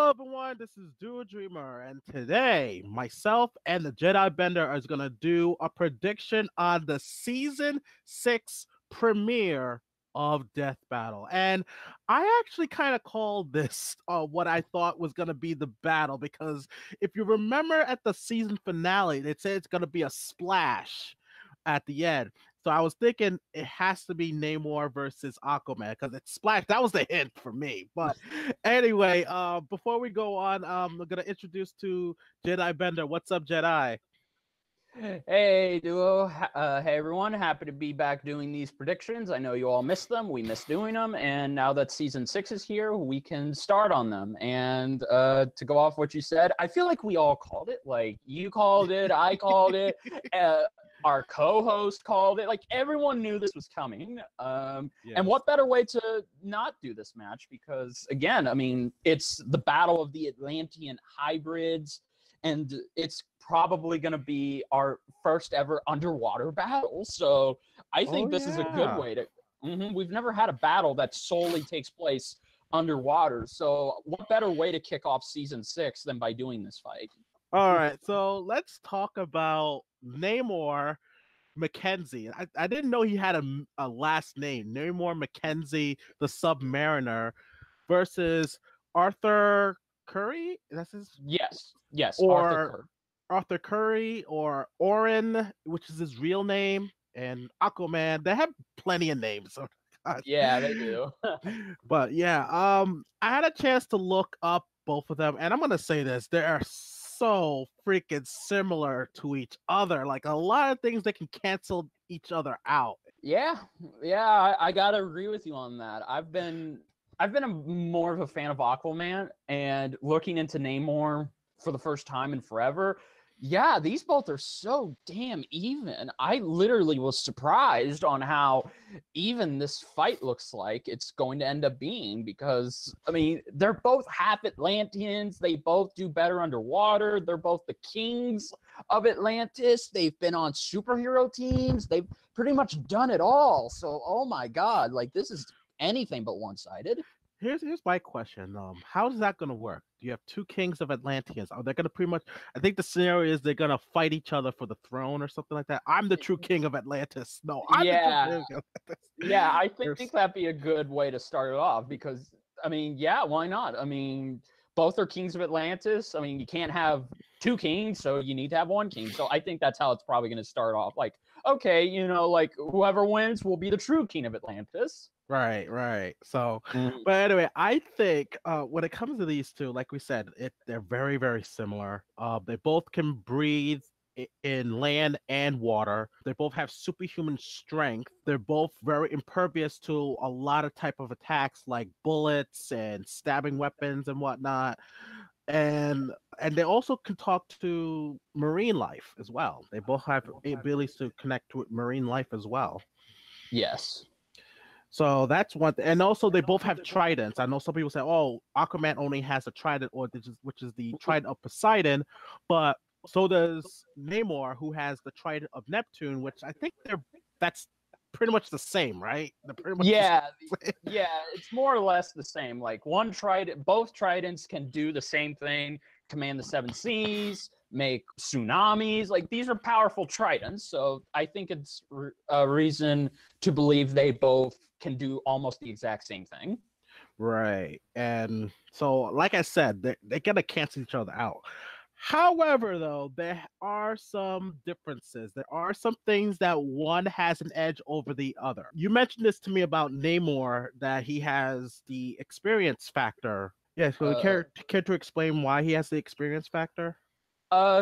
Hello everyone, this is Duo Dreamer, and today myself and the Jedi Bender are going to do a prediction on the season 6 premiere of Death Battle. And I actually kind of called this what I thought was going to be the battle, because if you remember at the season finale, it said it's going to be a splash at the end. So I was thinking it has to be Namor versus Aquaman because it's Splash. That was the hint for me. But anyway, before we go on, I'm gonna introduce to Jedi Bender. What's up, Jedi? Hey, Duo. Hey, everyone. Happy to be back doing these predictions. I know you all missed them. We missed doing them. And now that season 6 is here, we can start on them. And to go off what you said, I feel like we all called it. Like, you called it. I called it. Our co-host called it. Like, everyone knew this was coming. Yes. And what better way to not do this match? Because, again, I mean, it's the battle of the Atlantean hybrids. And it's probably going to be our first ever underwater battle. So I think this is a good way to... We've never had a battle that solely takes place underwater. So what better way to kick off season 6 than by doing this fight? All right, so let's talk about Namor Mackenzie. I didn't know he had a last name. Namor Mackenzie, the Submariner, versus Arthur Curry. That's his. Yes. Or Arthur Curry, or Orin, which is his real name, and Aquaman. They have plenty of names. So, yeah, they do. But yeah, I had a chance to look up both of them, and I'm gonna say this: they are so freaking similar to each other. Like, a lot of things that can cancel each other out. Yeah, I gotta agree with you on that. I've been more of a fan of Aquaman, and looking into Namor for the first time in forever. Yeah, these both are so damn even. I literally was surprised on how even this fight looks like it's going to end up being, because, I mean, they're both half Atlanteans. They both do better underwater. They're both the kings of Atlantis. They've been on superhero teams. They've pretty much done it all. So, oh my God, like, this is anything but one-sided. Here's my question. How is that going to work? You have two kings of Atlanteans. Are they going to pretty much? I think the scenario is they're going to fight each other for the throne or something like that. I'm the true king of Atlantis. No, I'm the true king of Atlantis. Yeah, I think that'd be a good way to start it off, because, I mean, yeah, why not? I mean, both are kings of Atlantis. I mean, you can't have two kings, so you need to have one king. So I think that's how it's probably going to start off. Like, okay, you know, like, whoever wins will be the true king of Atlantis. Right. So, but anyway, I think when it comes to these two, like we said, they're very, very similar. They both can breathe in land and water. They both have superhuman strength. They're both very impervious to a lot of type of attacks, like bullets and stabbing weapons and whatnot. And they also can talk to marine life as well. They both have abilities to connect with marine life as well. Yes. So that's one thing. And also they both have tridents. I know some people say, oh, Aquaman only has a trident, which is the trident of Poseidon, but so does Namor, who has the trident of Neptune, which I think that's pretty much the same, right? Yeah, it's more or less the same. Like, one trident, both tridents can do the same thing: command the seven seas, make tsunamis. Like, these are powerful tridents, so I think it's a reason to believe they both can do almost the exact same thing. Right. And so, like I said, they're gonna cancel each other out. However, though, there are some differences. There are some things that one has an edge over the other. You mentioned this to me about Namor, that he has the experience factor. Yeah, so care to explain why he has the experience factor?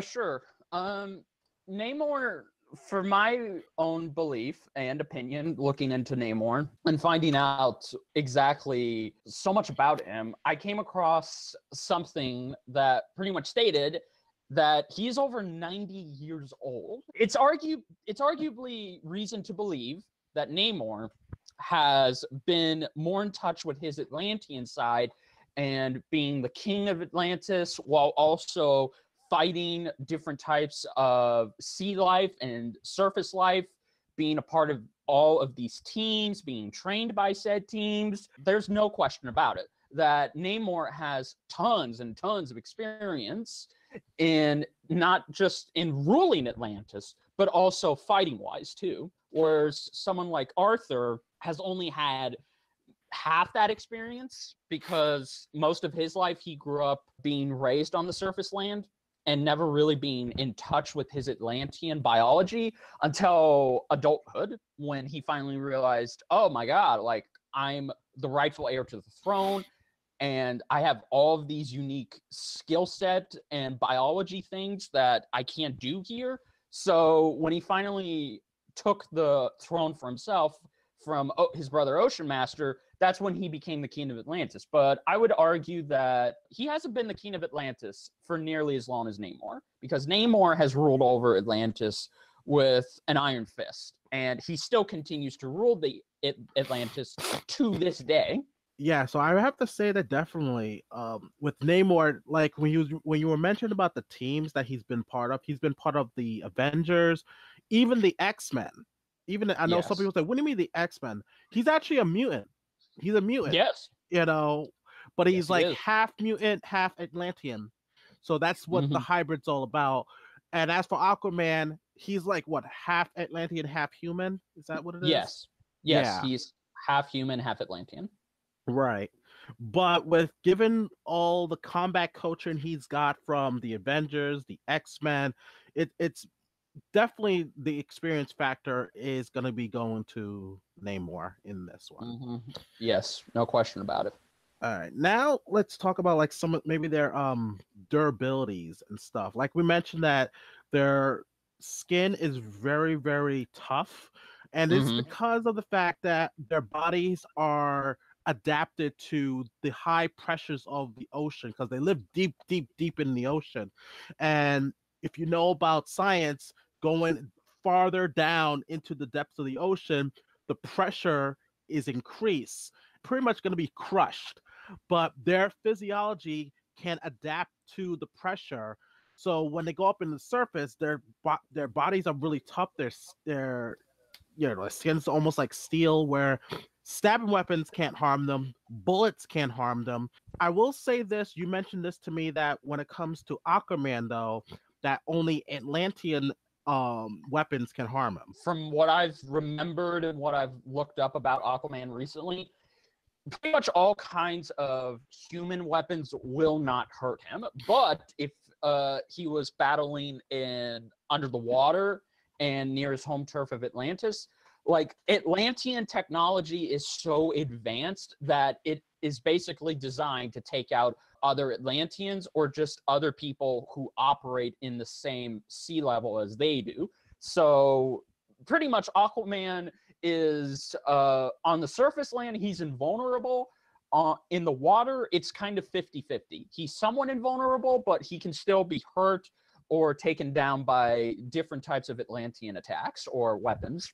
Sure. Namor, for my own belief and opinion, looking into Namor and finding out exactly so much about him, I came across something that pretty much stated that he's over 90 years old. It's arguably reason to believe that Namor has been more in touch with his Atlantean side and being the king of Atlantis, while also fighting different types of sea life and surface life, being a part of all of these teams, being trained by said teams. There's no question about it. that Namor has tons and tons of experience in not just in ruling Atlantis, but also fighting wise too. Whereas someone like Arthur has only had half that experience because most of his life he grew up being raised on the surface land and never really being in touch with his Atlantean biology until adulthood, when he finally realized, oh my God, like I'm the rightful heir to the throne and I have all of these unique skill set and biology things that I can't do here. So when he finally took the throne for himself from his brother Ocean Master, that's when he became the king of Atlantis. But I would argue that he hasn't been the king of Atlantis for nearly as long as Namor, because Namor has ruled over Atlantis with an iron fist, and he still continues to rule the Atlantis to this day. Yeah, so I have to say that definitely with Namor, like when you were mentioning about the teams that he's been part of the Avengers, even the X-Men. Even I know some Yes. people say, "What do you mean the X-Men?" He's actually a mutant. He's a mutant, Yes. but Yes, he's he like is. half mutant, half Atlantean. So that's what the hybrid's all about. And as for Aquaman, he's like what, half Atlantean, half human? Is that what it is? Yes. Yes, Yeah. he's half human, half Atlantean. Right. But with given all the combat coaching he's got from the Avengers, the X-Men, it's definitely the experience factor is going to be going to Namor in this one. Yes, no question about it. All right. Now let's talk about like some maybe their durabilities and stuff. Like we mentioned that their skin is very very tough, and it's because of the fact that their bodies are adapted to the high pressures of the ocean, because they live deep deep deep in the ocean. And if you know about science, going farther down into the depths of the ocean, the pressure is increased, pretty much going to be crushed, but their physiology can adapt to the pressure. So when they go up in the surface, their bodies are really tough. Their their skin's almost like steel, where stabbing weapons can't harm them, bullets can't harm them. I will say this: you mentioned this to me, that when it comes to Aquaman, though, that only Atlantean weapons can harm him. From what I've remembered and what I've looked up about Aquaman recently, pretty much all kinds of human weapons will not hurt him. But if he was battling under the water and near his home turf of Atlantis, like Atlantean technology is so advanced that it is basically designed to take out other Atlanteans or just other people who operate in the same sea level as they do. So pretty much Aquaman is on the surface land, he's invulnerable. In the water, it's kind of 50-50. He's somewhat invulnerable, but he can still be hurt or taken down by different types of Atlantean attacks or weapons.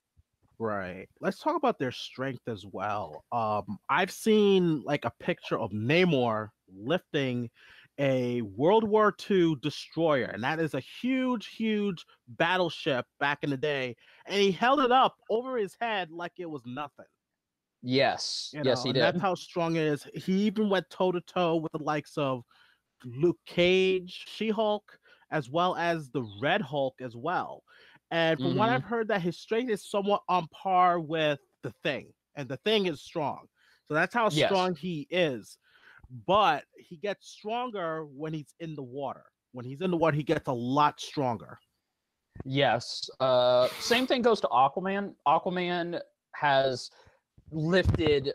Right. Let's talk about their strength as well. I've seen like a picture of Namor lifting a World War II destroyer, and that is a huge, huge battleship back in the day, and he held it up over his head like it was nothing. Yes, yes, he And did. that's how strong it is. He even went toe to toe with the likes of Luke Cage, She-Hulk, as well as the Red Hulk as well. And from what I've heard, that his strength is somewhat on par with the Thing, and the Thing is strong. So that's how strong he is. But he gets stronger when he's in the water. When he's in the water, he gets a lot stronger. Yes. Same thing goes to Aquaman. Aquaman has lifted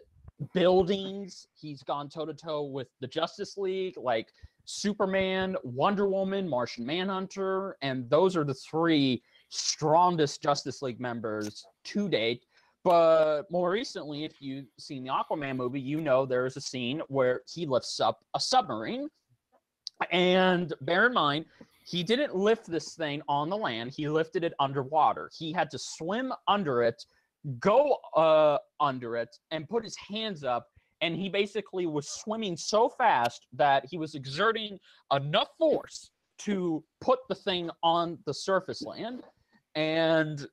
buildings. He's gone toe to toe with the Justice League, like Superman, Wonder Woman, Martian Manhunter, and those are the three strongest Justice League members to date. But more recently, if you've seen the Aquaman movie, you know there's a scene where he lifts up a submarine. And bear in mind, he didn't lift this thing on the land. He lifted it underwater. He had to swim under it, go under it, and put his hands up. And he basically was swimming so fast that he was exerting enough force to put the thing on the surface land. And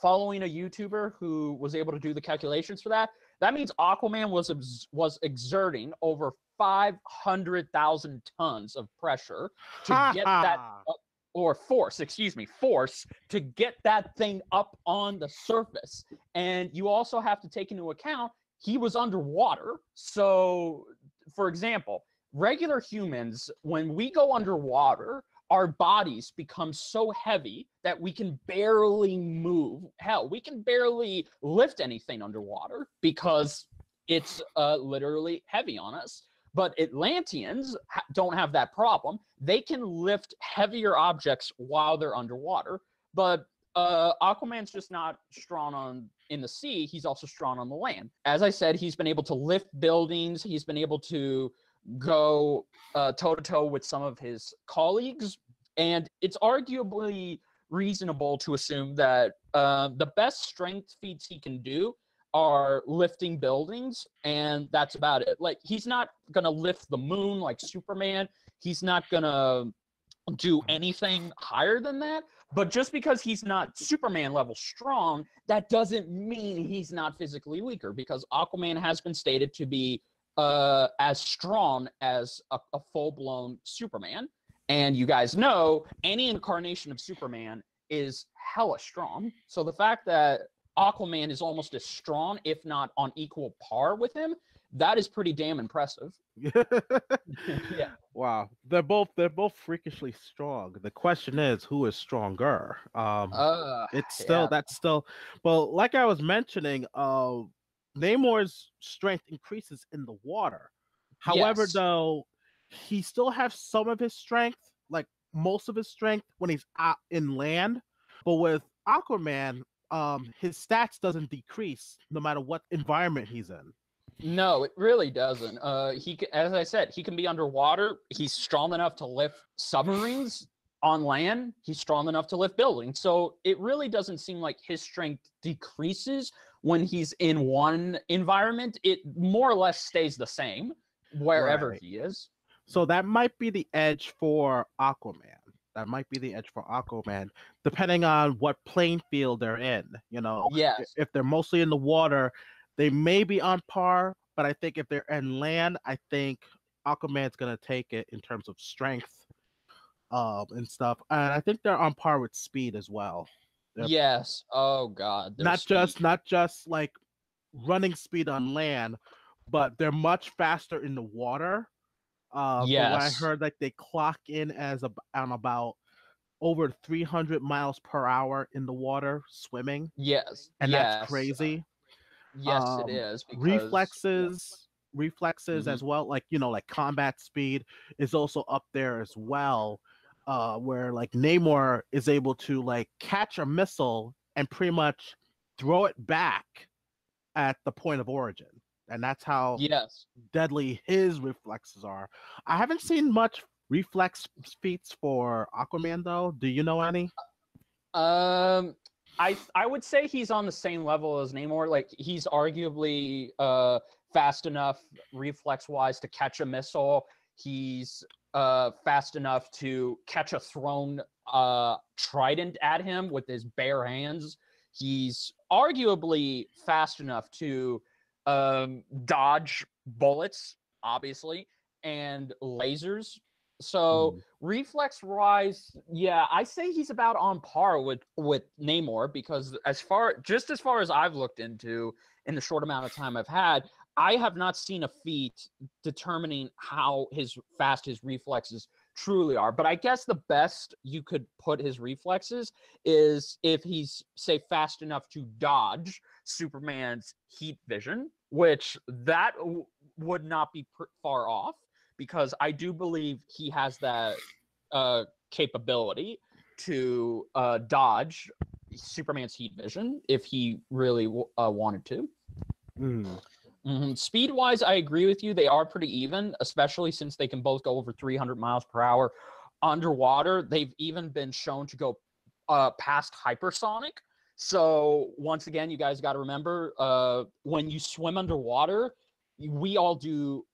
following a YouTuber who was able to do the calculations for that, That means Aquaman was exerting over 500,000 tons of pressure to get that, or force, force to get that thing up on the surface. And you also have to take into account he was underwater. So, for example, regular humans, when we go underwater, our bodies become so heavy that we can barely move. Hell, we can barely lift anything underwater because it's literally heavy on us. But Atlanteans don't have that problem. They can lift heavier objects while they're underwater. But Aquaman's just not strong in the sea. He's also strong on the land. As I said, he's been able to lift buildings. He's been able to go toe-to-toe with some of his colleagues. And it's arguably reasonable to assume that the best strength feats he can do are lifting buildings, and that's about it. Like, he's not gonna lift the moon like Superman. He's not gonna do anything higher than that. But just because he's not Superman level strong, that doesn't mean he's not physically weaker, because Aquaman has been stated to be as strong as a full-blown Superman. And you guys know any incarnation of Superman is hella strong. So the fact that Aquaman is almost as strong, if not on equal par with him, that is pretty damn impressive. Yeah. Wow. They're both freakishly strong. The question is, who is stronger? It's still that's still, well, like I was mentioning, Namor's strength increases in the water. However, Yes. though, he still has some of his strength, like most of his strength, when he's out in land. But with Aquaman, his stats doesn't decrease no matter what environment he's in. No, it really doesn't. As I said, he can be underwater. He's strong enough to lift submarines. On land, he's strong enough to lift buildings. So it really doesn't seem like his strength decreases when he's in one environment. It more or less stays the same wherever he is. So that might be the edge for Aquaman. Depending on what playing field they're in. You know, yes. If they're mostly in the water, they may be on par. But I think if they're in land, I think Aquaman's gonna take it in terms of strength, and stuff. And I think they're on par with speed as well. Yes. Oh God. Not just like running speed on land, but they're much faster in the water. From what I heard, like they clock in as on about over 300 miles per hour in the water swimming. Yes. And that's crazy. Yes, it is. Because, reflexes as well, like, you know, like combat speed is also up there as well. Where like Namor is able to like catch a missile and pretty much throw it back at the point of origin. And that's how deadly his reflexes are. I haven't seen much reflex feats for Aquaman though. Do you know any? I would say he's on the same level as Namor. Like, he's arguably fast enough reflex wise to catch a missile. He's fast enough to catch a thrown trident at him with his bare hands. He's arguably fast enough to dodge bullets, obviously, and lasers. So reflex wise, yeah, I say he's about on par with Namor, because as far as I've looked into in the short amount of time I've had, I have not seen a feat determining how fast his reflexes truly are. But I guess the best you could put his reflexes is if he's, say, fast enough to dodge Superman's heat vision, which that would not be far off, because I do believe he has that capability to dodge Superman's heat vision if he really wanted to. Speed-wise, I agree with you. They are pretty even, especially since they can both go over 300 miles per hour underwater. They've even been shown to go past hypersonic. So once again, you guys got to remember, when you swim underwater, we all do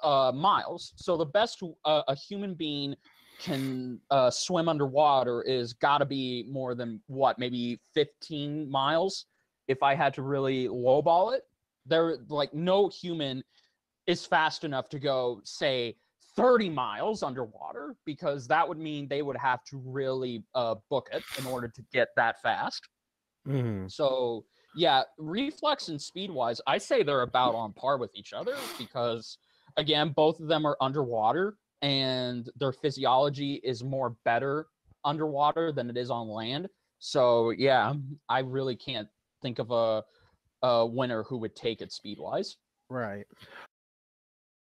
miles. So the best a human being can swim underwater is got to be more than, what, maybe 15 miles if I had to really lowball it. They're like, no human is fast enough to go, say, 30 miles underwater, because that would mean they would have to really book it in order to get that fast. So yeah, reflex and speed wise, I say they're about on par with each other, because again, both of them are underwater and their physiology is more better underwater than it is on land. So yeah, I really can't think of a winner who would take it speed wise. Right.